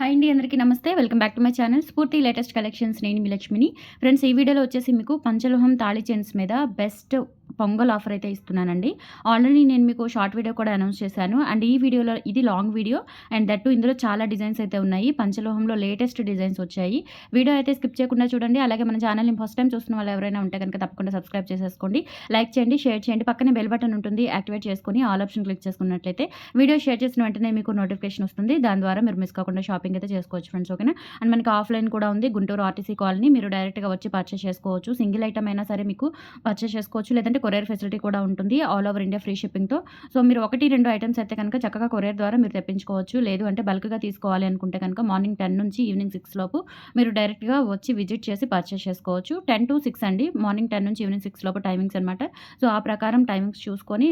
Hi అండి, అందరికీ నమస్తే. Welcome back to my channel స్ఫూర్తి లేటెస్ట్ కలెక్షన్స్. నేను మీ లక్ష్మిని. ఫ్రెండ్స్, ఈ వీడియోలో వచ్చేసి మీకు పంచలోహం తాళి చైన్స్ మీద బెస్ట్ పొంగల్ ఆఫర్ అయితే ఇస్తున్నానండి. ఆల్రెడీ నేను మీకు షార్ట్ వీడియో కూడా అనౌన్స్ చేశాను. అండ్ ఈ వీడియోలో ఇది లాంగ్ వీడియో అండ్ దట్టు ఇందులో చాలా డిజైన్స్ అయితే ఉన్నాయి. పంచలోహంలో లేటెస్ట్ డిజైన్స్ వచ్చాయి. వీడియో అయితే స్కిప్ చేయకుండా చూడండి. అలాగే మన ఛానల్ని ఫస్ట్ టైం చూస్తున్న వాళ్ళు ఎవరైనా ఉంటే కనుక తప్పకుండా సబ్స్క్రైబ్ చేసేసుకోండి. లైక్ చేయండి, షేర్ చేయండి. పక్కనే బెల్ బటన్ ఉంటుంది, యాక్టివేట్ చేసుకొని ఆల్ ఆప్షన్ క్లిక్ చేసుకున్నట్లయితే వీడియో షేర్ చేసిన వెంటనే మీకు నోటిఫికేషన్ వస్తుంది. దాని ద్వారా మీరు మిస్ కాకుండా షాపింగ్ అయితే చేసుకోవచ్చు ఫ్రెండ్స్. ఓకేనా? అండ్ మనకి ఆఫ్లైన్ కూడా ఉంది. Guntur RTC colony. మీరు డైరెక్ట్గా వచ్చి పర్చేస్ చేసుకోవచ్చు. సింగిల్ ఐటమ్ అయినా సరే మీకు పర్చేస్ చేసుకోవచ్చు. లేదంటే కొరియర్ ఫెసిలిటీ కూడా ఉంటుంది. ఆల్ ఓవర్ ఇండియా ఫ్రీ షిప్పింగ్తో. సో మీరు 1-2 ఐటమ్స్ అయితే కనుక చక్కగా కొరియర్ ద్వారా మీరు తెప్పించుకోవచ్చు. లేదు అంటే బల్క్గా తీసుకోవాలి అనుకుంటే కనుక మార్నింగ్ 10 నుంచి ఈవినింగ్ 6 లోపు మీరు డైరెక్ట్గా వచ్చి విజిట్ చేసి పర్చేస్ చేసుకోవచ్చు. 10 to 6 అండి. మార్నింగ్ 10 నుంచి ఈవినింగ్ 6 లోపు టైమింగ్స్ అనమాట. సో ఆ ప్రకారం టైమింగ్స్ చూసుకొని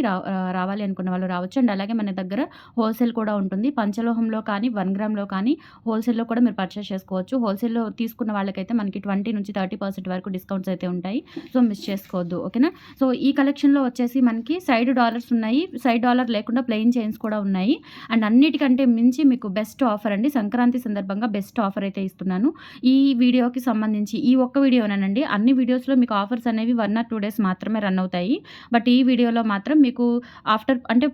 రావాలి అనుకున్న వాళ్ళు రావచ్చు. అండ్ అలాగే మన దగ్గర హోల్సేల్ కూడా ఉంటుంది. పంచలోహంలో కానీ 1 గ్రామ్లో కానీ హోల్సేల్లో కూడా మీరు పర్చేస్ చేసుకోవచ్చు. హోల్సేల్లో తీసుకున్న వాళ్ళకైతే మనకి 20-30% వరకు డిస్కౌంట్స్ అయితే ఉంటాయి. సో మిస్ చేసుకోవద్దు. ఓకేనా? సో ఈ కలెక్షన్లో వచ్చేసి మనకి సైడ్ డాలర్స్ ఉన్నాయి. సైడ్ డాలర్ లేకుండా ప్లెయిన్ చైన్స్ కూడా ఉన్నాయి. అండ్ అన్నిటికంటే మించి మీకు బెస్ట్ ఆఫర్ అండి. సంక్రాంతి సందర్భంగా బెస్ట్ ఆఫర్ అయితే ఇస్తున్నాను. ఈ వీడియోకి సంబంధించి ఈ ఒక్క వీడియోనేనండి. అన్ని వీడియోస్లో మీకు ఆఫర్స్ అనేవి 1 or 2 days మాత్రమే రన్ అవుతాయి. బట్ ఈ వీడియోలో మాత్రం మీకు ఆఫ్టర్ అంటే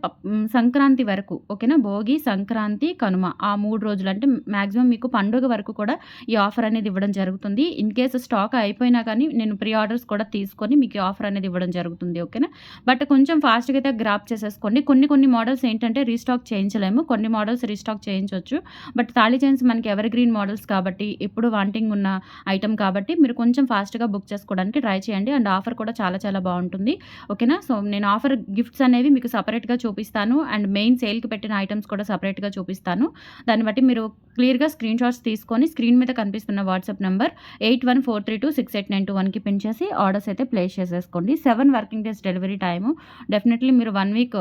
సంక్రాంతి వరకు, ఓకేనా? భోగి, సంక్రాంతి, కనుమ ఆ 3 రోజులు అంటే మ్యాక్సిమం మీకు పండుగ వరకు కూడా ఈ ఆఫర్ అనేది ఇవ్వడం జరుగుతుంది. ఇన్ కేసు స్టాక్ అయిపోయినా కానీ నేను ప్రీ ఆర్డర్స్ కూడా తీసుకొని మీకు ఈ ఆఫర్ అనేది ఇవ్వడం జరుగుతుంది. ఓకేనా? బట్ కొంచెం ఫాస్ట్‌గా అయితే గ్రాప్ చేసేసుకోండి. కొన్ని మోడల్స్ ఏంటంటే రీస్టాక్ చేయించలేము. కొన్ని మోడల్స్ రీస్టాక్ చేయించొచ్చు. బట్ తాళి చైన్స్ మనకి ఎవర్ గ్రీన్ మోడల్స్ కాబట్టి, ఎప్పుడు వాంటింగ్ ఉన్న ఐటెం కాబట్టి మీరు కొంచెం ఫాస్ట్‌గా బుక్ చేసుకోవడానికి ట్రై చేయండి. అండ్ ఆఫర్ కూడా చాలా చాలా బాగుంటుంది. ఓకేనా? సో నేను ఆఫర్ గిఫ్ట్స్ అనేవి మీకు సెపరేట్‌గా చూపిస్తాను. అండ్ మెయిన్ సేల్‌కి పెట్టిన ఐటమ్స్ కూడా సెపరేట్‌గా చూపిస్తాను. దాన్ని బట్టి మీరు క్లియర్‌గా స్క్రీన్ షాట్స్ తీసుకొని స్క్రీన్ మీద కనిపిస్తున్న వాట్సాప్ నంబర్ 8143268921కి పిన్ చేసి ఆర్డర్స్ అయితే ప్లేస్ చేసేసుకోండి. 7 working days delivery time. Definitely మీరు 1 week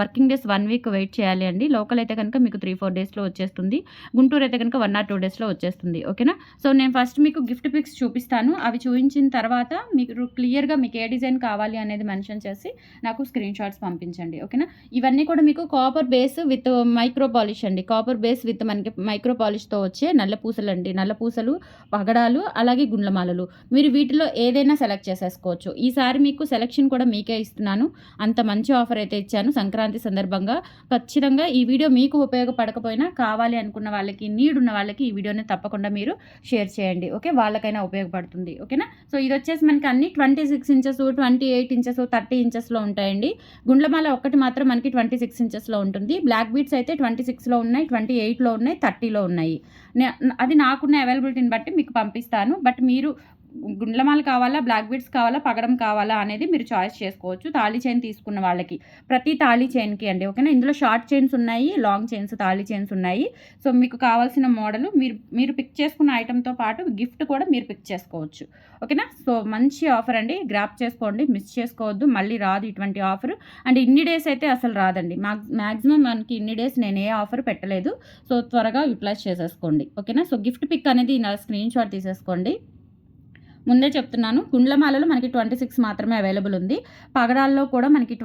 working days 1 week wait చేయాలి అండి. లోకల్ అయితే కనుక మీకు 3-4 డేస్లో వచ్చేస్తుంది. గుంటూరు అయితే కనుక 1 or 2 డేస్లో వచ్చేస్తుంది. ఓకేనా? సో నేను ఫస్ట్ మీకు గిఫ్ట్ పిక్స్ చూపిస్తాను. అవి చూపించిన తర్వాత మీరు క్లియర్గా మీకు ఏ డిజైన్ కావాలి అనేది మెన్షన్ చేసి నాకు స్క్రీన్ షాట్స్ పంపించండి. ఓకేనా? ఇవన్నీ కూడా మీకు copper base with micro polish అండి. కాపర్ బేస్ విత్ మనకి మైక్రో పాలిష్తో వచ్చే నల్ల పూసలు అండి. నల్ల పూసలు, పగడాలు, అలాగే గుండ్లమాలలు. మీరు వీటిలో ఏదైనా సెలెక్ట్ చేసేసుకోవచ్చు. ఈసారి మీకు సెలెక్షన్ కూడా మీకే ఇస్తున్నాను. అంత మంచి ఆఫర్ అయితే ఇచ్చాను సంక్రాంతి సందర్భంగా. ఖచ్చితంగా ఈ వీడియో మీకు ఉపయోగపడకపోయినా కావాలి అనుకున్న వాళ్ళకి, నీడ్ ఉన్న వాళ్ళకి ఈ వీడియోని తప్పకుండా మీరు షేర్ చేయండి. ఓకే? వాళ్ళకైనా ఉపయోగపడుతుంది. ఓకేనా? సో ఇది వచ్చేసి మనకి అన్ని 26 ఇంచెస్, 28 ఇంచెస్, 30 ఇంచెస్లో ఉంటాయండి. గుండ్లమాల ఒక్కటి మాత్రం మనకి 26 ఇంచెస్లో ఉంటుంది. బ్లాక్ బీడ్స్ అయితే 26లో ఉన్నాయి, 28లో ఉన్నాయి, 30లో ఉన్నాయి. అది నాకున్న అవైలబిలిటీని బట్టి మీకు పంపిస్తాను. బట్ మీరు గుండ్లమాల కావాలా, బ్లాక్ బీడ్స్ కావాలా, పగడం కావాలా అనేది మీరు చాయిస్ చేసుకోవచ్చు. తాళి చైన్ తీసుకున్న వాళ్ళకి ప్రతి తాళి చైన్కి అండి. ఓకేనా? ఇందులో షార్ట్ చైన్స్ ఉన్నాయి, లాంగ్ చైన్స్, తాళి చైన్స్ ఉన్నాయి. సో మీకు కావాల్సిన మోడల్ మీరు పిక్ చేసుకున్న ఐటెంతో పాటు గిఫ్ట్ కూడా మీరు పిక్ చేసుకోవచ్చు. ఓకేనా? సో మంచి ఆఫర్ అండి. గ్రాప్ చేసుకోండి, మిస్ చేసుకోవద్దు. మళ్ళీ రాదు ఇటువంటి ఆఫర్. అండ్ ఇన్ని డేస్ అయితే అసలు రాదండి. మ్యాక్సిమం మనకి ఇన్ని డేస్ నేను ఏ ఆఫర్ పెట్టలేదు. సో త్వరగా యూటిలైజ్ చేసేసుకోండి. ఓకేనా? సో గిఫ్ట్ పిక్ అనేది నా స్క్రీన్ షాట్ తీసేసుకోండి. ముందే చెప్తున్నాను, గుండ్లమాలలో మనకి 26 మాత్రమే అవైలబుల్ ఉంది. పగడాల్లో కూడా మనకి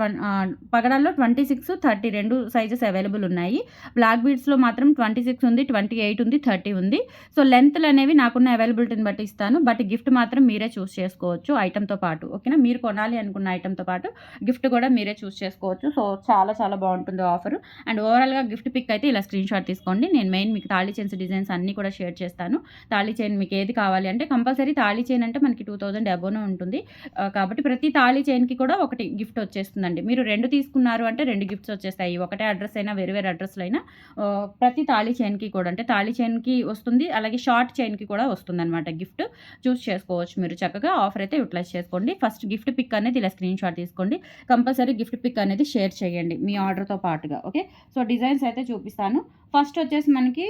పగడాల్లో 26, 30 2 సైజెస్ అవైలబుల్ ఉన్నాయి. బ్లాక్ బీడ్స్లో మాత్రం 26 ఉంది, 28 ఉంది, 30 ఉంది. సో లెంత్లు అనేవి నాకున్న అవైలబిలిటీని బట్టి ఇస్తాను. బట్ గిఫ్ట్ మాత్రం మీరే చూస్ చేసుకోవచ్చు ఐటెంతో పాటు. ఓకేనా? మీరు కొనాలి అనుకున్న ఐటెంతో పాటు గిఫ్ట్ కూడా మీరే చూస్ చేసుకోవచ్చు. సో చాలా చాలా బాగుంటుంది ఆఫర్. అండ్ ఓవరాల్గా గిఫ్ట్ పిక్ అయితే ఇలా స్క్రీన్ షాట్ తీసుకోండి. నేను మెయిన్ మీకు తాళి చైన్స్ డిజైన్స్ అన్నీ కూడా షేర్ చేస్తాను. తాళి చైన్ మీకు ఏది కావాలి అంటే కంపల్సరీ తాళి చైన్ అంటే మనకి 2000 అబోనే ఉంటుంది. కాబట్టి ప్రతి తాళి చైన్కి కూడా ఒకటి గిఫ్ట్ వచ్చేస్తుందండి. మీరు 2 తీసుకున్నారు అంటే 2 గిఫ్ట్స్ వచ్చేస్తాయి. ఒకటే అడ్రస్ అయినా వేరు వేరు అడ్రస్లో అయినా ప్రతి తాళి చైన్కి కూడా అంటే తాళి చైన్కి వస్తుంది, అలాగే షార్ట్ చైన్కి కూడా వస్తుంది అనమాట. గిఫ్ట్ చూస్ చేసుకోవచ్చు మీరు చక్కగా. ఆఫర్ అయితే యూటిలైజ్ చేసుకోండి. ఫస్ట్ గిఫ్ట్ పిక్ అనేది ఇలా స్క్రీన్ షాట్ తీసుకోండి. కంపల్సరీ గిఫ్ట్ పిక్ అనేది షేర్ చేయండి మీ ఆర్డర్తో పాటుగా. ఓకే? సో డిజైన్స్ అయితే చూపిస్తాను. ఫస్ట్ వచ్చేసి మనకి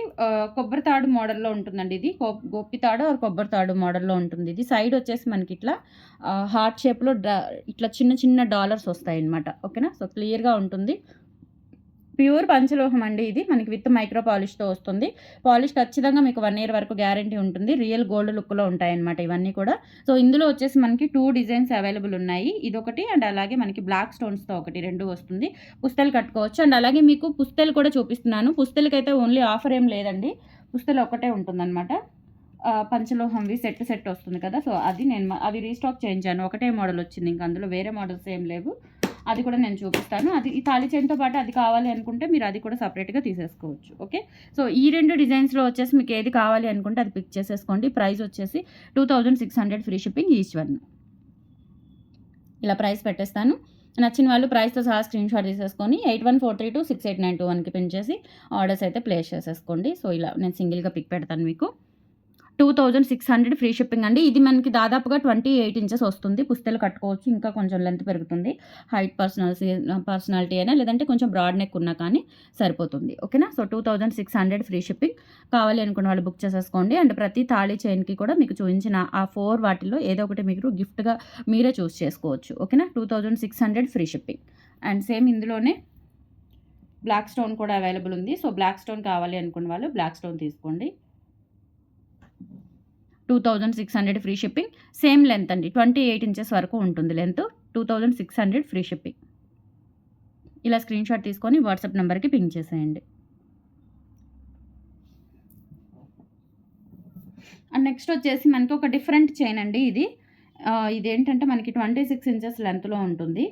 కొబ్బరి తాడు మోడల్లో ఉంటుందండి. ఇది గోపి తాడు ఆర్ కొబ్బరి తాడు మోడల్లో ఉంటుంది. ఇది సైడ్ వచ్చేసి మనకి ఇట్లా హార్ట్ షేప్లో ఇట్లా చిన్న చిన్న డాలర్స్ వస్తాయి అన్నమాట. ఓకేనా? సో క్లియర్గా ఉంటుంది. ప్యూర్ పంచలోహం అండి. ఇది మనకి విత్ మైక్రో పాలిష్తో వస్తుంది. పాలిష్ ఖచ్చితంగా మీకు 1 year వరకు గ్యారంటీ ఉంటుంది. రియల్ గోల్డ్ లుక్లో ఉంటాయన్నమాట ఇవన్నీ కూడా. సో ఇందులో వచ్చేసి మనకి 2 డిజైన్స్ అవైలబుల్ ఉన్నాయి. ఇదొకటి అండ్ అలాగే మనకి బ్లాక్ స్టోన్స్తో ఒకటి 2 వస్తుంది. పుస్తలు కట్టుకోవచ్చు. అండ్ అలాగే మీకు పుస్తలు కూడా చూపిస్తున్నాను. పుస్తలకైతే ఓన్లీ ఆఫర్ ఏం లేదండి. పుస్తలు ఒకటే ఉంటుందన్నమాట. పంచలోహంవి సెట్ వస్తుంది కదా! సో, అది నేను అవి రీస్టాక్ చేయించాను. ఒకటే మోడల్ వచ్చింది. ఇంక అందులో వేరే మోడల్స్ ఏం లేవు. అది కూడా నేను చూపిస్తాను. అది ఈ తాళి చైన్‌తో పాటు అది కావాలి అనుకుంటే మీరు అది కూడా సెపరేట్‌గా తీసేసుకోవచ్చు. ఓకే. సో, ఈ 2 డిజైన్స్‌లో వచ్చేసి మీకు ఏది కావాలి అనుకుంటే అది పిక్ చేసేసుకోండి. ప్రైస్ వచ్చేసి 2600 ఫ్రీ షిప్పింగ్ ఈచ్ వన్. ఇలా ప్రైస్ పెట్టేస్తాను. నచ్చిన వాళ్ళు ప్రైస్‌తో సహా స్క్రీన్‌షాట్ తీసేసుకొని 8143268921కి పిన్ చేసి ఆర్డర్స్ అయితే ప్లేస్ చేసేసుకోండి. సో, ఇలా నేను సింగిల్‌గా పిక్ పెడతాను మీకు. 2600 ఫ్రీ షిప్పింగ్ అండి. ఇది మనకి దాదాపుగా 28 ఇంచెస్ వస్తుంది. పుస్తెలు కట్టుకోవచ్చు. ఇంకా కొంచెం లెంత్ పెరుగుతుంది. హైట్ పర్సనాలిటీ అయినా లేదంటే కొంచెం బ్రాడ్ నెక్ ఉన్నా కానీ సరిపోతుంది. ఓకేనా. So, 2600 free shipping. కావాలి అనుకున్న వాళ్ళు బుక్ చేసేసుకోండి. అండ్ ప్రతి తాళి చైన్‌కి కూడా మీకు చూపించిన ఆ 4 వాటిల్లో ఏదో ఒకటి మీరు గిఫ్ట్‌గా మీరే చూస్ చేసుకోవచ్చు. ఓకేనా. 2600 ఫ్రీ షిప్పింగ్. అండ్ సేమ్ ఇందులోనే బ్లాక్ స్టోన్ కూడా అవైలబుల్ ఉంది. సో, బ్లాక్ స్టోన్ కావాలి అనుకున్న వాళ్ళు బ్లాక్ స్టోన్ తీసుకోండి. 2600 ఫ్రీ షిప్పింగ్. సేమ్ లెంత్ అండి. 28 ఇంచెస్ వరకు ఉంటుంది లెంత్. 2600 free shipping. ఇలా స్క్రీన్‌షాట్ తీసుకొని వాట్సాప్ నంబర్‌కి పింగ్ చేసేయండి. అండ్ నెక్స్ట్ వచ్చేసి మనకి ఒక డిఫరెంట్ చైన్ అండి ఇది. ఇదేంటంటే మనకి 26 ఇంచెస్ లెంత్‌లో ఉంటుంది.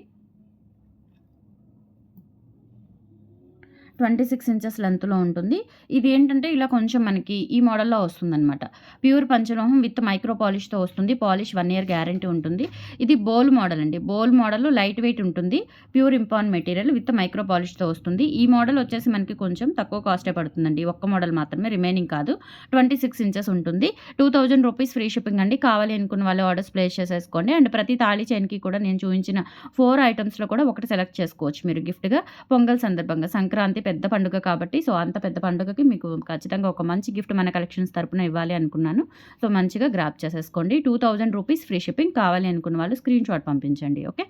26 ఇంచెస్ లెంత్‌లో ఉంటుంది. ఇది ఏంటంటే ఇలా కొంచెం మనకి ఈ మోడల్‌లో వస్తుందనమాట. ప్యూర్ పంచలోహం విత్ మైక్రో పాలిష్‌తో వస్తుంది. పాలిష్ 1 ఇయర్ గ్యారంటీ ఉంటుంది. ఇది బౌల్ మోడల్ అండి. బౌల్ మోడల్ లైట్ వెయిట్ ఉంటుంది. ప్యూర్ ఇంపాన్ మెటీరియల్ విత్ మైక్రో పాలిష్‌తో వస్తుంది. ఈ మోడల్ వచ్చేసి మనకి కొంచెం తక్కువ కాస్టే పడుతుందండి. ఒక్క మోడల్ మాత్రమే, రిమైనింగ్ కాదు. 26 ఇంచెస్ ఉంటుంది. 2000 రూపీస్ ఫ్రీ షిప్పింగ్ అండి. కావాలి అనుకున్న వాళ్ళు ఆర్డర్స్ ప్లేస్ చేసేసుకోండి. అండ్ ప్రతి తాళి చైన్‌కి కూడా నేను చూపించిన 4 ఐటమ్స్‌లో కూడా ఒకటి సెలెక్ట్ చేసుకోవచ్చు మీరు గిఫ్ట్‌గా. పొంగల్ సందర్భంగా సంక్రాంతి పెద్ద పండుగ కాబట్టి, సో, అంత పెద్ద పండుగకి మీకు ఖచ్చితంగా ఒక మంచి గిఫ్ట్ మన కలెక్షన్స్ తరపున ఇవ్వాలి అనుకున్నాను. సో, మంచిగా గ్రాబ్ చేసేసుకోండి. 2000 రూపీస్ ఫ్రీ షిప్పింగ్. కావాలి అనుకున్న వాళ్ళు స్క్రీన్‌షాట్ పంపించండి. ఓకే.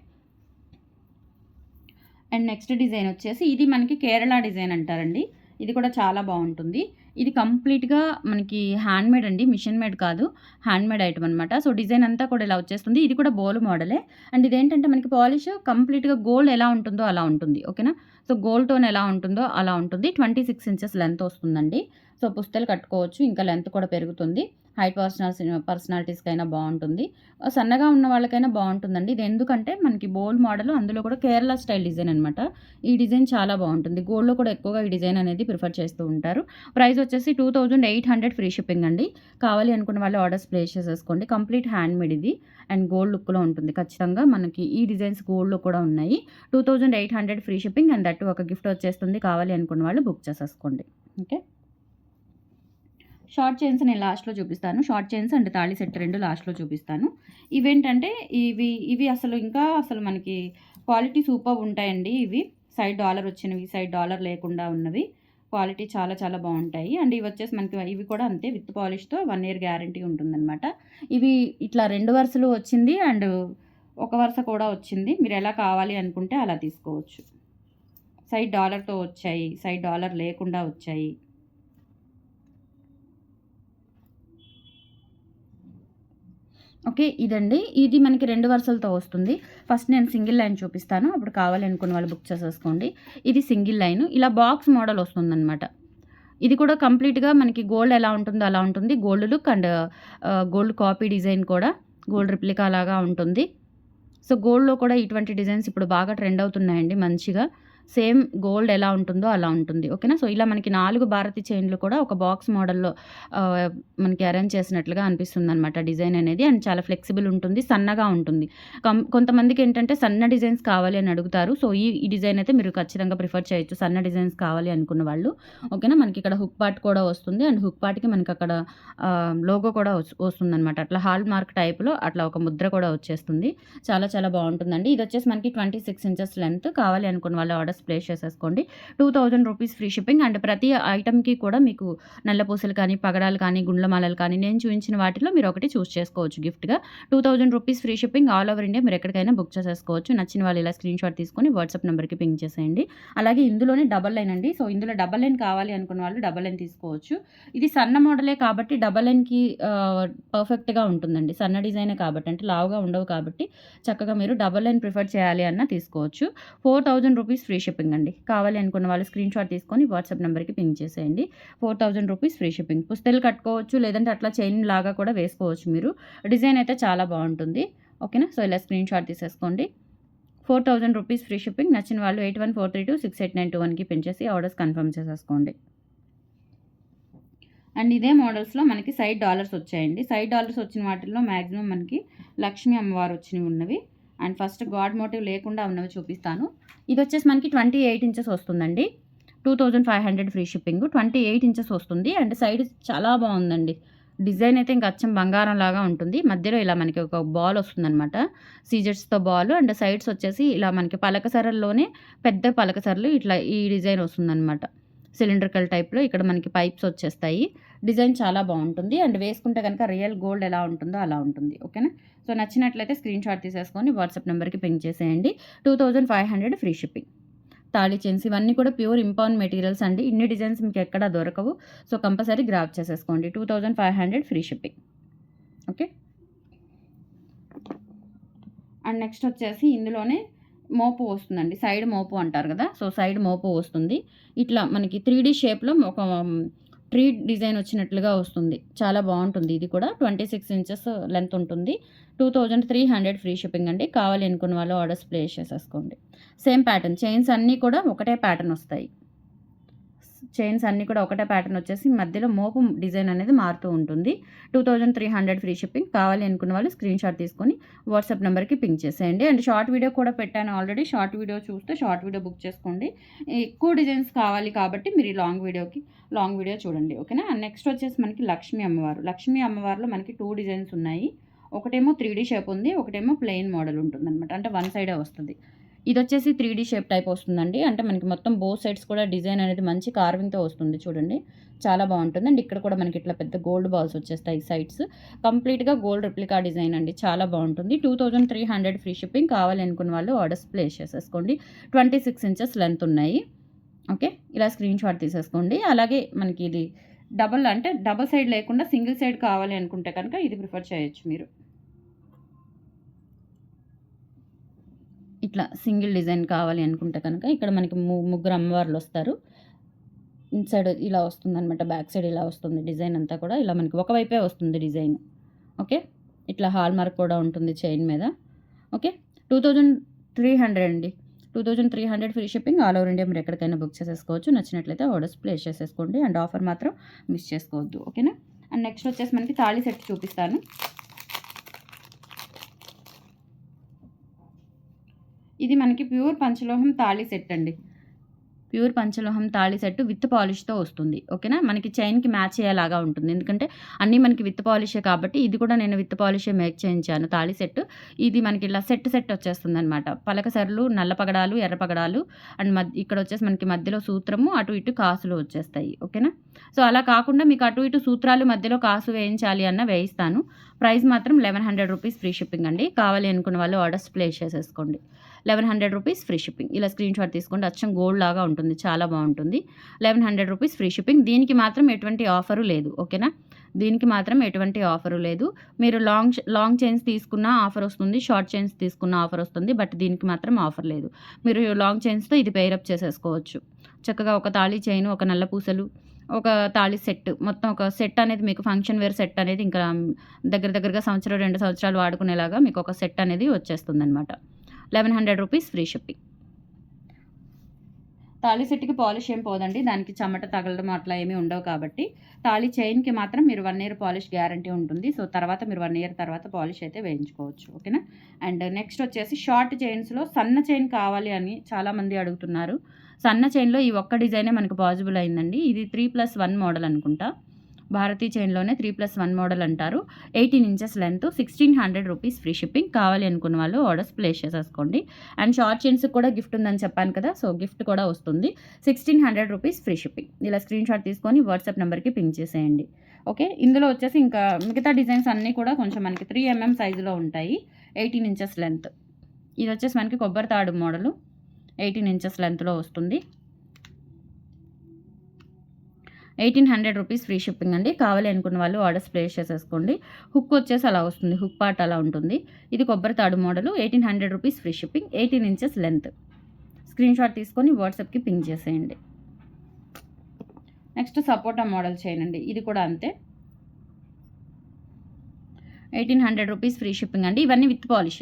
అండ్ నెక్స్ట్ డిజైన్ వచ్చేసి ఇది మనకి కేరళ డిజైన్ అంటారండి. ఇది కూడా చాలా బాగుంటుంది. ఇది కంప్లీట్‌గా మనకి హ్యాండ్‌మేడ్ అండి. మిషన్ మేడ్ కాదు. హ్యాండ్‌మేడ్ ఐటమ్ అనమాట. సో, డిజైన్ అంతా కూడా ఇలా వచ్చేస్తుంది. ఇది కూడా బౌల్ మోడలే. అండ్ ఇదేంటంటే మనకి పాలిష్ కంప్లీట్‌గా గోల్డ్ ఎలా ఉంటుందో అలా ఉంటుంది. ఓకేనా. సో, గోల్డ్ టోన్ ఎలా ఉంటుందో అలా ఉంటుంది. 26 ఇంచెస్ లెంత్ వస్తుందండి. సో, పుస్తలు కట్టుకోవచ్చు. ఇంకా లెంత్ కూడా పెరుగుతుంది. హైట్ పర్సనాలిటీస్‌కైనా బాగుంటుంది. సన్నగా ఉన్న వాళ్ళకైనా బాగుంటుందండి. ఇది ఎందుకంటే మనకి బౌల్ మోడల్, అందులో కూడా కేరళ స్టైల్ డిజైన్ అనమాట. ఈ డిజైన్ చాలా బాగుంటుంది. గోల్డ్‌లో కూడా ఎక్కువగా ఈ డిజైన్ అనేది ప్రిఫర్ చేస్తూ ఉంటారు. ప్రైస్ వచ్చేసి 2800 ఫ్రీ షిప్పింగ్ అండి. కావాలి అనుకున్న వాళ్ళు ఆర్డర్స్ ప్లేస్ చేసేసుకోండి. కంప్లీట్ హ్యాండ్‌మేడ్ ఇది. అండ్ గోల్డ్ లుక్‌లో ఉంటుంది. ఖచ్చితంగా మనకి ఈ డిజైన్స్ గోల్డ్‌లో కూడా ఉన్నాయి. 2800 ఫ్రీ షిప్పింగ్ అండ్ దట్ ఒక గిఫ్ట్ వచ్చేస్తుంది. కావాలి అనుకున్న వాళ్ళు బుక్ చేసేసుకోండి. ఓకే. షార్ట్ చైన్స్ నేను లాస్ట్‌లో చూపిస్తాను. షార్ట్ చైన్స్ అండ్ తాళి సెట్ 2 లాస్ట్‌లో చూపిస్తాను. ఇవేంటంటే ఇవి అసలు మనకి క్వాలిటీ సూపర్బ్ ఉంటాయండి ఇవి. సైడ్ డాలర్ వచ్చినవి, సైడ్ డాలర్ లేకుండా ఉన్నవి. క్వాలిటీ చాలా చాలా బాగుంటాయి. అండ్ ఇవి వచ్చేసి మనకి ఇవి కూడా అంతే విత్ పాలిష్‌తో 1 ఇయర్ గ్యారంటీ ఉంటుందనమాట. ఇవి ఇట్లా 2 వరుసలు వచ్చింది అండ్ ఒక వరుస కూడా వచ్చింది. మీరు ఎలా కావాలి అనుకుంటే అలా తీసుకోవచ్చు. సైడ్ డాలర్‌తో వచ్చాయి. సైడ్ డాలర్ లేకుండా వచ్చాయి. ఓకే. ఇదండి. ఇది మనకి 2 వరుసలతో వస్తుంది. ఫస్ట్ నేను సింగిల్ లైన్ చూపిస్తాను. అప్పుడు కావాలి అనుకున్న వాళ్ళు బుక్ చేసేసుకోండి. ఇది సింగిల్ లైన్. ఇలా బాక్స్ మోడల్ వస్తుందనమాట. ఇది కూడా కంప్లీట్‌గా మనకి గోల్డ్ ఎలా ఉంటుందో అలా ఉంటుంది. Gold look and gold copy design కూడా గోల్డ్ రిప్లికా లాగా ఉంటుంది. సో, గోల్డ్‌లో కూడా ఇటువంటి డిజైన్స్ ఇప్పుడు బాగా ట్రెండ్ అవుతున్నాయండి మంచిగా. సేమ్ గోల్డ్ ఎలా ఉంటుందో అలా ఉంటుంది. ఓకేనా. సో, ఇలా మనకి 4 భారతి చైన్‌లు కూడా ఒక బాక్స్ మోడల్‌లో మనకి అరేంజ్ చేసినట్లుగా అనిపిస్తుందనమాట డిజైన్ అనేది. అండ్ చాలా ఫ్లెక్సిబుల్ ఉంటుంది. సన్నగా ఉంటుంది. కొంతమందికి ఏంటంటే సన్న డిజైన్స్ కావాలి అని అడుగుతారు. సో, ఈ డిజైన్ అయితే మీరు ఖచ్చితంగా ప్రిఫర్ చేయొచ్చు. సన్న డిజైన్స్ కావాలి అనుకున్న వాళ్ళు. ఓకేనా. మనకి ఇక్కడ హుక్ పార్ట్ కూడా వస్తుంది. అండ్ హుక్ పార్ట్‌కి మనకి అక్కడ లోగో కూడా వస్తుందనమాట. అట్లా హాల్ మార్క్ టైప్‌లో అట్లా ఒక ముద్ర కూడా వచ్చేస్తుంది. చాలా చాలా బాగుంటుందండి. ఇది వచ్చేసి మనకి 26 ఇంచెస్ లెంత్. కావాలి అనుకున్న వాళ్ళు ఆర్డర్స్ ప్లేస్ చేసేసుకోండి. 2000 రూపీస్ ఫ్రీ షిప్పింగ్. అండ్ ప్రతి ఐటమ్‌కి కూడా మీకు నల్ల పూసలు కానీ, పగడాలు కానీ, గుండ్లమాలలు కానీ నేను చూపించిన వాటిలో మీరు ఒకటి చూస్ చేసుకోవచ్చు గిఫ్ట్‌గా. 2000 rupees free shipping. All over India మీరు ఎక్కడికైనా బుక్ చేసేసుకోవచ్చు. నచ్చిన వాళ్ళు ఇలా స్క్రీన్‌షాట్ తీసుకొని వాట్సాప్ నెంబర్‌కి పింగ్ చేసేయండి. అలాగే ఇందులోనే డబల్ లైన్ అండి. సో, ఇందులో డబల్ లైన్ కావాలి అనుకున్న వాళ్ళు డబల్ లైన్ తీసుకోవచ్చు. ఇది సన్న మోడలే కాబట్టి డబల్ లైన్‌కి పర్ఫెక్ట్‌గా ఉంటుందండి. సన్న డిజైనే కాబట్టి, అంటే లావుగా ఉండవు కాబట్టి చక్కగా మీరు డబల్ లైన్ ప్రిఫర్ చేయాలి అన్నా తీసుకోవచ్చు. 4000 రూపీస్ ఫ్రీ షిప్పింగ్ అండి. కావాలి అనుకున్న వాళ్ళు స్క్రీన్ షాట్ తీసుకొని వాట్సాప్ నెంబర్కి పింక్ చేసేయండి. 4000 రూపీస్ ఫ్రీ షిప్పింగ్. పుస్తలు కట్టుకోవచ్చు, లేదంటే అట్లా చైన్ లాగా కూడా వేసుకోవచ్చు మీరు. డిజైన్ అయితే చాలా బాగుంటుంది. ఓకేనా. సో ఇలా స్క్రీన్ షాట్ తీసేసుకోండి. 4000 రూపీస్ ఫ్రీ షిప్పింగ్. నచ్చిన వాళ్ళు 8143268921కి పెంచేసి ఆర్డర్స్ కన్ఫర్మ్ చేసేసుకోండి. అండ్ ఇదే మోడల్స్లో మనకి సైడ్ డాలర్స్ వచ్చాయండి. సైడ్ డాలర్స్ వచ్చిన వాటిల్లో మ్యాక్సిమం మనకి లక్ష్మీ అమ్మవారు వచ్చినవి ఉన్నవి. అండ్ ఫస్ట్ గాడ్ మోటివ్ లేకుండా ఉన్నవి చూపిస్తాను. ఇది వచ్చేసి మనకి 28 ఇంచెస్ వస్తుందండి. 2500 ఫ్రీ షిప్పింగ్. 28 ఇంచెస్ వస్తుంది. అండ్ సైడ్ చాలా బాగుందండి. డిజైన్ అయితే ఇంకా అచ్చం బంగారం లాగా ఉంటుంది. మధ్యలో ఇలా మనకి ఒక బాల్ వస్తుందన్నమాట, సీజర్స్తో బాల్. అండ్ సైడ్స్ వచ్చేసి ఇలా మనకి పలకసరల్లోనే పెద్ద పలకసరలు ఇట్లా ఈ డిజైన్ వస్తుందన్నమాట. సిలిండ్రికల్ టైప్లో ఇక్కడ మనకి పైప్స్ వచ్చేస్తాయి. డిజైన్ చాలా బాగుంటుంది. అండ్ వేసుకుంటే కనుక రియల్ గోల్డ్ ఎలా ఉంటుందో అలా ఉంటుంది. ఓకేనా. సో నచ్చినట్లయితే స్క్రీన్ షాట్ తీసేసుకొని వాట్సాప్ నెంబర్కి పింక్ చేసేయండి. 2500 ఫ్రీ షిప్పింగ్. తాళి చైన్స్ ఇవన్నీ కూడా ప్యూర్ ఇంపార్ట్ మెటీరియల్స్ అండి. ఇన్ని డిజైన్స్ మీకు ఎక్కడా దొరకవు. సో కంపల్సరీ గ్రాప్ చేసేసుకోండి. 2500 free shipping. Okay. And next వచ్చేసి ఇందులోనే మోపు వస్తుందండి. సైడ్ మోపు అంటారు కదా. సో సైడ్ మోపు వస్తుంది. ఇట్లా మనకి 3D షేప్లో ఒక ట్రీ డిజైన్ వచ్చినట్లుగా వస్తుంది. చాలా బాగుంటుంది. ఇది కూడా 26 ఇంచెస్ లెంత్ ఉంటుంది. 2300 ఫ్రీ షిప్పింగ్ అండి. కావాలి అనుకున్న వాళ్ళు ఆర్డర్స్ ప్లేస్ చేసేసుకోండి. Same pattern. చైన్స్ అన్నీ కూడా ఒకటే ప్యాటర్న్ వస్తాయి. చైన్స్ అన్నీ కూడా ఒకటే ప్యాటర్న్ వచ్చేసి మధ్యలో మోపు డిజైన్ అనేది మారుతూ ఉంటుంది. 2300 ఫ్రీ షిప్పింగ్. కావాలి అనుకున్న వాళ్ళు స్క్రీన్ షాట్ తీసుకొని వాట్సాప్ నెంబర్కి పింక్ చేసేయండి. అండ్ షార్ట్ వీడియో కూడా పెట్టాను ఆల్రెడీ. షార్ట్ వీడియో చూస్తే షార్ట్ వీడియో బుక్ చేసుకోండి. ఎక్కువ డిజైన్స్ కావాలి కాబట్టి మీరు ఈ లాంగ్ వీడియో చూడండి. ఓకేనా. నెక్స్ట్ వచ్చేసి మనకి లక్ష్మీ అమ్మవారు. లక్ష్మీ అమ్మవారిలో మనకి 2 డిజైన్స్ ఉన్నాయి. ఒకటేమో 3D షేప్ ఉంది, ఒకటేమో ప్లెయిన్ మోడల్ ఉంటుంది అనమాట. అంటే వన్ సైడే వస్తుంది. ఇది వచ్చేసి 3D షేప్ టైప్ వస్తుందండి. అంటే మనకి మొత్తం బోత్ సైడ్స్ కూడా డిజైన్ అనేది మంచి కార్వింగ్తో వస్తుంది. చూడండి చాలా బాగుంటుంది. అండ్ ఇక్కడ కూడా మనకి ఇట్లా పెద్ద గోల్డ్ బాల్స్ వచ్చేస్తాయి సైడ్స్. కంప్లీట్గా గోల్డ్ రెప్లికా డిజైన్ అండి. చాలా బాగుంటుంది. 2300 ఫ్రీ షిప్పింగ్. కావాలి అనుకున్న వాళ్ళు ఆర్డర్స్ ప్లేస్ చేసేసుకోండి. 26 ఇంచెస్ లెంత్ ఉన్నాయి. ఓకే. ఇలా స్క్రీన్ షాట్ తీసేసుకోండి. అలాగే మనకి ఇది డబల్ సైడ్ లేకుండా సింగిల్ సైడ్ కావాలి అనుకుంటే కనుక ఇది ప్రిఫర్ చేయొచ్చు మీరు. ఇట్లా సింగిల్ డిజైన్ కావాలి అనుకుంటే కనుక ఇక్కడ మనకి ముగ్గురు అమ్మవార్లు వస్తారు. ఇన్సైడ్ ఇలా వస్తుంది అనమాట. బ్యాక్ సైడ్ ఇలా వస్తుంది. డిజైన్ అంతా కూడా ఇలా మనకి ఒకవైపే వస్తుంది డిజైన్. ఓకే. ఇట్లా హాల్ మార్క్ కూడా ఉంటుంది చైన్ మీద. ఓకే. 2300 అండి. 2300 free shipping. All over India మీరు ఎక్కడికైనా బుక్ చేసేసుకోవచ్చు. నచ్చినట్లయితే ఆర్డర్స్ ప్లేస్ చేసేసుకోండి. అండ్ ఆఫర్ మాత్రం మిస్ చేసుకోవద్దు. ఓకేనా. అండ్ నెక్స్ట్ వచ్చేసి మనకి తాళి సెట్ చూపిస్తాను. ఇది మనకి ప్యూర్ పంచలోహం తాళి సెట్ అండి. ప్యూర్ పంచలోహం తాళి సెట్ విత్ పాలిష్తో వస్తుంది. ఓకేనా. మనకి చైన్కి మ్యాచ్ అయ్యేలాగా ఉంటుంది. ఎందుకంటే అన్నీ మనకి విత్ పాలిషే కాబట్టి ఇది కూడా నేను విత్ పాలిషే మేక్ చేయించాను తాళి సెట్. ఇది మనకి ఇలా సెట్ వచ్చేస్తుంది అనమాట. పలకసరలు, నల్ల పగడాలు, ఎర్ర పగడాలు అండ్ ఇక్కడ వచ్చేసి మనకి మధ్యలో సూత్రము, అటు ఇటు కాసులు వచ్చేస్తాయి. ఓకేనా. సో అలా కాకుండా మీకు అటు ఇటు సూత్రాలు మధ్యలో కాసు వేయించాలి అన్న వేయిస్తాను. ప్రైస్ మాత్రం 1100 రూపీస్ ఫ్రీ షిప్పింగ్ అండి. కావాలి అనుకున్న వాళ్ళు ఆర్డర్స్ ప్లేస్ చేసేసుకోండి. 1100 రూపీస్ ఫ్రీ షిప్పింగ్. ఇలా స్క్రీన్ షాట్ తీసుకోండి. అచ్చం గోల్డ్ లాగా ఉంటుంది. చాలా బాగుంటుంది. 1100 రూపీస్ ఫ్రీ షిప్పింగ్. దీనికి మాత్రం ఎటువంటి ఆఫరు లేదు. ఓకేనా. దీనికి మాత్రం ఎటువంటి ఆఫరు లేదు. మీరు లాంగ్ చైన్స్ తీసుకున్న ఆఫర్ వస్తుంది, షార్ట్ చైన్స్ తీసుకున్న ఆఫర్ వస్తుంది. బట్ దీనికి మాత్రం ఆఫర్ లేదు. మీరు లాంగ్ చైన్స్తో ఇది పెయిరప్ చేసేసుకోవచ్చు. చక్కగా ఒక తాళి చైన్, ఒక నల్ల పూసలు, ఒక తాళి సెట్, మొత్తం ఒక సెట్ అనేది మీకు ఫంక్షన్ వేర్ సెట్ అనేది ఇంకా దగ్గరగా 1-2 సంవత్సరాలు వాడుకునేలాగా మీకు ఒక సెట్ అనేది వచ్చేస్తుంది అనమాట. 1100 రూపీస్ ఫ్రీ షిప్పింగ్. తాళి సెట్కి పాలిష్ ఏం పోదండి. దానికి చెమట తగలడం అట్లా ఏమీ ఉండవు కాబట్టి. తాళి చైన్కి మాత్రం మీరు 1 ఇయర్ పాలిష్ గ్యారంటీ ఉంటుంది. సో తర్వాత మీరు 1 ఇయర్ తర్వాత పాలిష్ అయితే వేయించుకోవచ్చు. ఓకేనా. అండ్ నెక్స్ట్ వచ్చేసి షార్ట్ చైన్స్లో సన్న చైన్ కావాలి అని చాలామంది అడుగుతున్నారు. సన్న చైన్లో ఈ ఒక్క డిజైనే మనకు పాసిబుల్ అయిందండి. ఇది 3+1 మోడల్ అనుకుంటా. భారతీ చైన్లోనే 3+1 మోడల్ అంటారు. 18 inches length. 1600 rupees free shipping. కావాలి అనుకున్న వాళ్ళు ఆర్డర్స్ ప్లేస్ చేసేసుకోండి. అండ్ షార్ట్ చైన్స్ కూడా గిఫ్ట్ ఉందని చెప్పాను కదా. సో గిఫ్ట్ కూడా వస్తుంది. 1600 రూపీస్ ఫ్రీ షిప్పింగ్. ఇలా స్క్రీన్ షాట్ తీసుకొని వాట్సాప్ నెంబర్కి పింక్ చేసేయండి. ఓకే. ఇందులో వచ్చేసి ఇంకా మిగతా డిజైన్స్ అన్నీ కూడా కొంచెం మనకి 3 mm సైజులో ఉంటాయి. 18 ఇంచెస్ లెంత్. ఇది వచ్చేసి మనకి కొబ్బరి తాడు మోడలు. 18 ఇంచెస్ లెంత్లో వస్తుంది. 1800 రూపీస్ ఫ్రీ షిప్పింగ్ అండి. కావాలి అనుకున్న వాళ్ళు ఆర్డర్స్ ప్లేస్ చేసేసుకోండి. హుక్ వచ్చేసి అలా వస్తుంది. హుక్ పార్ట్ అలా ఉంటుంది. ఇది కొబ్బరి తాడు model. 1800 rupees free shipping. 18 inches length. Screen shot తీసుకొని వాట్సాప్కి పింగ్ చేసేయండి. నెక్స్ట్ సపోటా మోడల్ చైన్ అండి. ఇది కూడా అంతే, 1800 రూపీస్ ఫ్రీ షిప్పింగ్ అండి. ఇవన్నీ విత్ పాలిష్,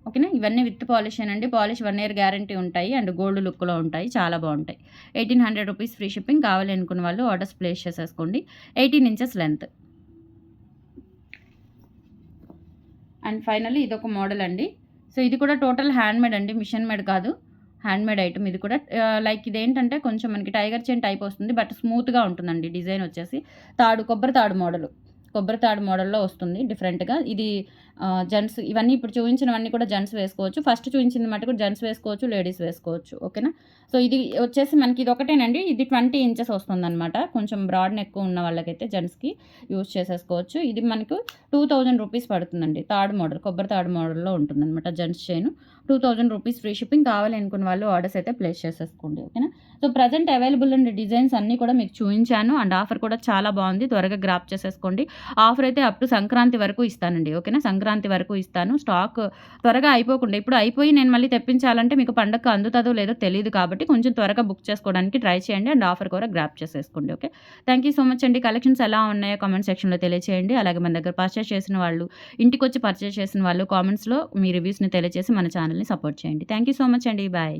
ఓకేనా. ఇవన్నీ విత్ పాలిష్ అండి. పాలిష్ 1 ఇయర్ గ్యారంటీ ఉంటాయి అండ్ గోల్డ్ లుక్లో ఉంటాయి, చాలా బాగుంటాయి. 1800 రూపీస్ ఫ్రీ షిప్పింగ్. కావాలి అనుకున్న వాళ్ళు ఆర్డర్స్ ప్లేస్ చేసేసుకోండి. 18 ఇంచెస్ లెంత్. అండ్ ఫైనల్లీ ఇదొక మోడల్ అండి. సో ఇది కూడా టోటల్ హ్యాండ్మేడ్ అండి, మిషన్ మేడ్ కాదు, హ్యాండ్మేడ్ ఐటమ్. ఇది కూడా లైక్ ఇదేంటంటే కొంచెం మనకి టైగర్ చైన్ టైప్ వస్తుంది, బట్ స్మూత్గా ఉంటుందండి. డిజైన్ వచ్చేసి కొబ్బరి తాడు మోడల్లో వస్తుంది డిఫరెంట్గా. ఇది జెంట్స్, ఇవన్నీ ఇప్పుడు చూపించినవన్నీ కూడా జెంట్స్ వేసుకోవచ్చు. ఫస్ట్ చూపించింది మటుకు జెంట్స్ వేసుకోవచ్చు, లేడీస్ వేసుకోవచ్చు, ఓకేనా. సో ఇది వచ్చేసి మనకి ఇది ఒకటేనండి, ఇది 20 ఇంచెస్ వస్తుందన్నమాట. కొంచెం బ్రాడ్ నెక్ ఉన్న వాళ్ళకైతే జెంట్స్కి యూజ్ చేసేసుకోవచ్చు. ఇది మనకు 2000 రూపీస్ పడుతుందండి. కొబ్బరి తాడు మోడల్లో ఉంటుందన్నమాట gents chain. 2000 rupees free shipping. కావాలి అనుకున్న వాళ్ళు ఆర్డర్స్ అయితే ప్లేస్ చేసేసుకోండి, ఓకేనా. సో ప్రజెంట్ అవైలబుల్ అండి డిజైన్స్ అన్నీ కూడా మీకు చూపించాను అండ్ ఆఫర్ కూడా చాలా బాగుంది, త్వరగా గ్రాప్ చేసేసుకోండి. ఆఫర్ అయితే అప్ టు సంక్రాంతి వరకు ఇస్తానండి, ఓకేనా. సంక్రాంతి వరకు ఇస్తాను. స్టాక్ త్వరగా అయిపోకుండా, ఇప్పుడు అయిపోయి నేను మళ్ళీ తెప్పించాలంటే మీకు పండగకు అందుతుందో లేదో తెలియదు, కాబట్టి కొంచెం త్వరగా బుక్ చేసుకోవడానికి ట్రై చేయండి అండ్ ఆఫర్ కూడా గ్రాప్ చేసేసుకోండి, okay. Thank you so much అండి. కలెక్షన్స్ ఎలా ఉన్నాయో కామెంట్ సెక్షన్లో తెలియచేయండి. అలాగే మన దగ్గర పర్చేస్ చేసిన వాళ్ళు, ఇంటికి వచ్చి పర్చేస్ చేసిన వాళ్ళు కామెంట్స్లో మీ రివ్యూస్ని తెలియజేసి మన ఛానల్ని సపోర్ట్ చేయండి. థ్యాంక్ యూ సో మచ్ అండి. బాయ్.